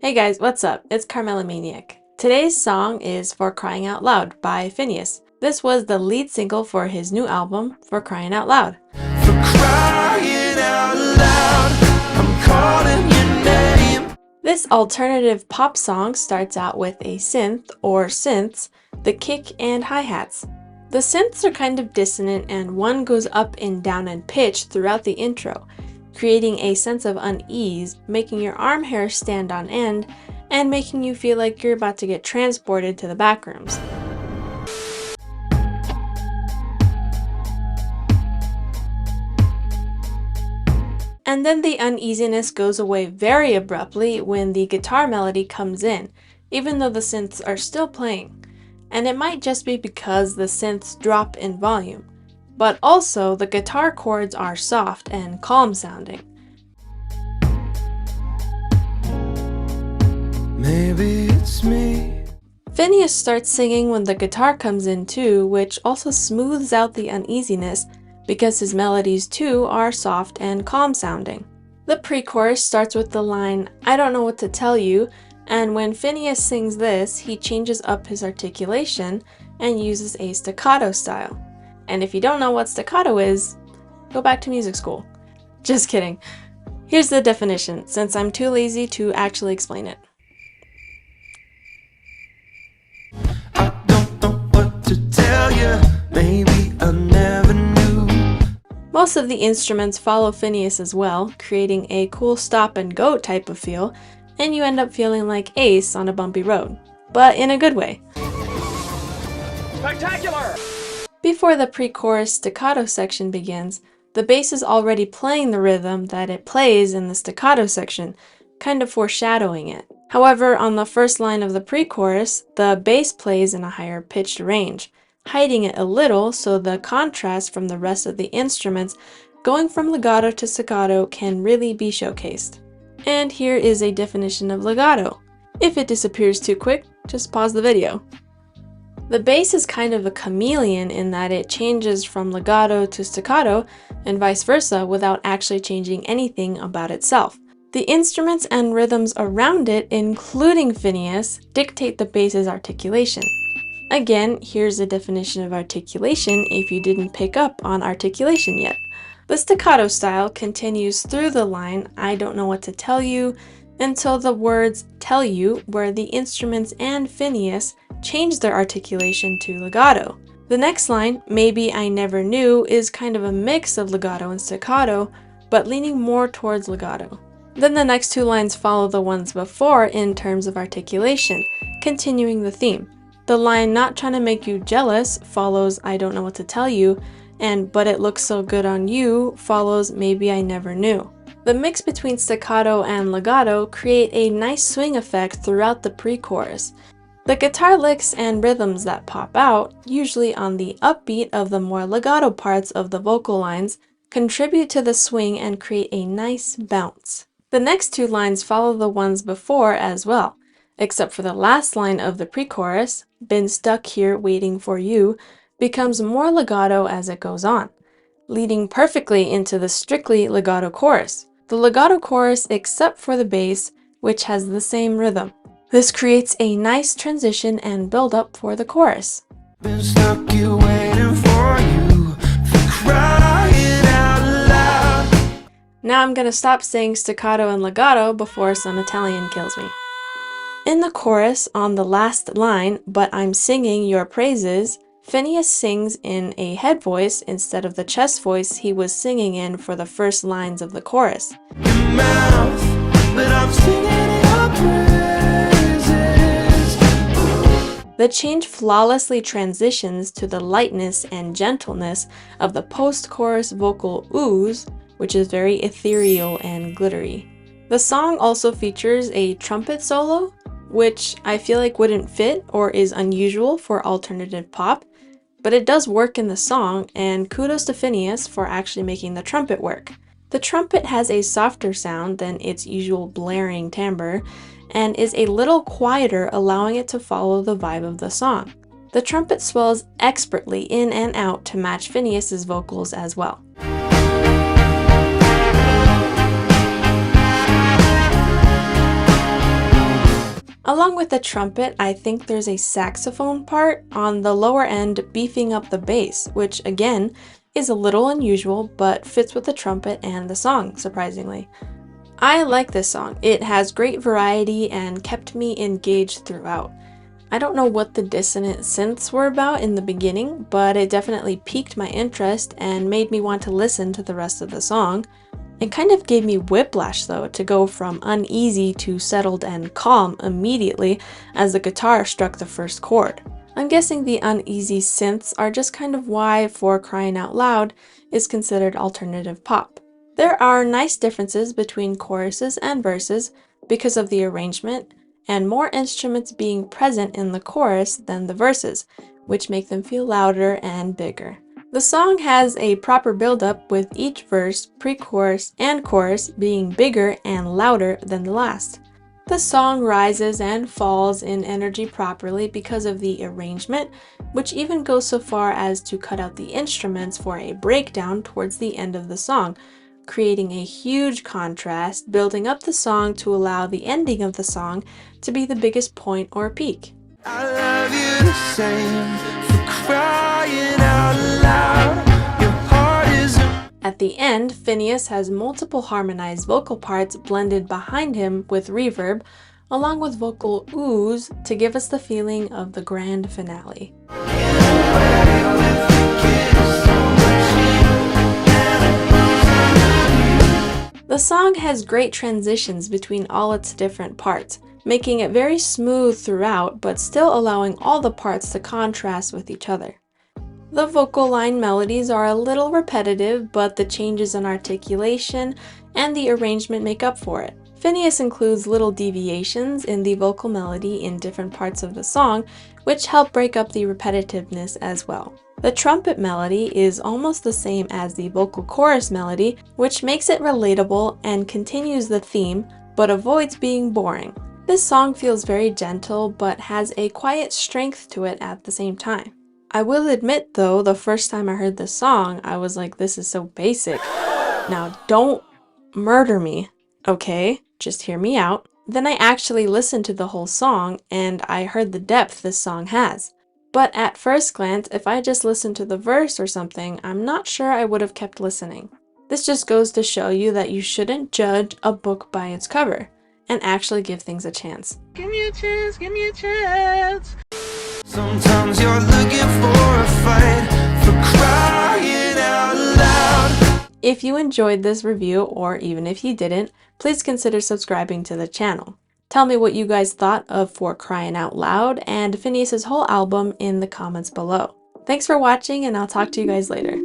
Hey guys, what's up? It's Carmela Maniac. Today's song is For Crying Out Loud by FINNEAS. This was the lead single for his new album, For Crying Out Loud. For crying out loud, I'm calling your name. This alternative pop song starts out with a synth or synths, the kick and hi-hats. The synths are kind of dissonant and one goes up and down in pitch throughout the intro, creating a sense of unease, making your arm hair stand on end, and making you feel like you're about to get transported to the backrooms. And then the uneasiness goes away very abruptly when the guitar melody comes in, even though the synths are still playing. And it might just be because the synths drop in volume, but also the guitar chords are soft and calm sounding. Maybe it's me. FINNEAS starts singing when the guitar comes in too, which also smooths out the uneasiness because his melodies too are soft and calm sounding. The pre-chorus starts with the line, "I don't know what to tell you," and when FINNEAS sings this, he changes up his articulation and uses a staccato style. And if you don't know what staccato is, go back to music school. Just kidding. Here's the definition, since I'm too lazy to actually explain it. I don't know what to tell you. Maybe I never knew. Most of the instruments follow FINNEAS as well, creating a cool stop and go type of feel, and you end up feeling like Ace on a bumpy road, but in a good way. Spectacular! Before the pre-chorus staccato section begins, the bass is already playing the rhythm that it plays in the staccato section, kind of foreshadowing it. However, on the first line of the pre-chorus, the bass plays in a higher pitched range, hiding it a little so the contrast from the rest of the instruments going from legato to staccato can really be showcased. And here is a definition of legato. If it disappears too quick, just pause the video. The bass is kind of a chameleon in that it changes from legato to staccato and vice versa without actually changing anything about itself. The instruments and rhythms around it, including FINNEAS, dictate the bass's articulation. Again, here's a definition of articulation if you didn't pick up on articulation yet. The staccato style continues through the line, "I don't know what to tell you," until the words "tell you," where the instruments and FINNEAS change their articulation to legato. The next line, "Maybe I never knew," is kind of a mix of legato and staccato, but leaning more towards legato. Then the next two lines follow the ones before in terms of articulation, continuing the theme. The line "not trying to make you jealous" follows "I don't know what to tell you," and "but it looks so good on you" follows "maybe I never knew." The mix between staccato and legato create a nice swing effect throughout the pre-chorus. The guitar licks and rhythms that pop out, usually on the upbeat of the more legato parts of the vocal lines, contribute to the swing and create a nice bounce. The next two lines follow the ones before as well, except for the last line of the pre-chorus, "Been stuck here waiting for you," becomes more legato as it goes on, leading perfectly into the strictly legato chorus. The legato chorus except for the bass, which has the same rhythm. This creates a nice transition and build up for the chorus. Been stuck here waiting for you. For crying out loud. Now I'm gonna stop saying staccato and legato before some Italian kills me. In the chorus, on the last line, "but I'm singing your praises," FINNEAS sings in a head voice instead of the chest voice he was singing in for the first lines of the chorus. Your mouth, but I'm singing your praises. The change flawlessly transitions to the lightness and gentleness of the post-chorus vocal ooze, which is very ethereal and glittery. The song also features a trumpet solo, which I feel like wouldn't fit or is unusual for alternative pop, but it does work in the song, and kudos to FINNEAS for actually making the trumpet work. The trumpet has a softer sound than its usual blaring timbre, and is a little quieter, allowing it to follow the vibe of the song. The trumpet swells expertly in and out to match FINNEAS's vocals as well. Along with the trumpet, I think there's a saxophone part on the lower end beefing up the bass, which again is a little unusual but fits with the trumpet and the song, surprisingly. I like this song. It has great variety and kept me engaged throughout. I don't know what the dissonant synths were about in the beginning, but it definitely piqued my interest and made me want to listen to the rest of the song. It kind of gave me whiplash though, to go from uneasy to settled and calm immediately as the guitar struck the first chord. I'm guessing the uneasy synths are just kind of why For Crying Out Loud is considered alternative pop. There are nice differences between choruses and verses because of the arrangement, and more instruments being present in the chorus than the verses, which make them feel louder and bigger. The song has a proper build-up with each verse, pre-chorus, and chorus being bigger and louder than the last. The song rises and falls in energy properly because of the arrangement, which even goes so far as to cut out the instruments for a breakdown towards the end of the song, creating a huge contrast, building up the song to allow the ending of the song to be the biggest point or peak. I love you the same for crying out loud. Your heart is At the end, FINNEAS has multiple harmonized vocal parts blended behind him with reverb, along with vocal oohs to give us the feeling of the grand finale. The song has great transitions between all its different parts, making it very smooth throughout, but still allowing all the parts to contrast with each other. The vocal line melodies are a little repetitive, but the changes in articulation and the arrangement make up for it. FINNEAS includes little deviations in the vocal melody in different parts of the song, which help break up the repetitiveness as well. The trumpet melody is almost the same as the vocal chorus melody, which makes it relatable and continues the theme, but avoids being boring. This song feels very gentle, but has a quiet strength to it at the same time. I will admit though, the first time I heard this song, I was like, this is so basic. Now don't murder me, okay? Just hear me out. Then I actually listened to the whole song and I heard the depth this song has. But at first glance, if I just listened to the verse or something, I'm not sure I would have kept listening. This just goes to show you that you shouldn't judge a book by its cover and actually give things a chance. give me a chance, give me a chance. Sometimes you're looking for a fight for crying out loud. If you enjoyed this review, or even if you didn't, please consider subscribing to the channel. Tell me what you guys thought of For Crying Out Loud and FINNEAS' whole album in the comments below. Thanks for watching, and I'll talk to you guys later.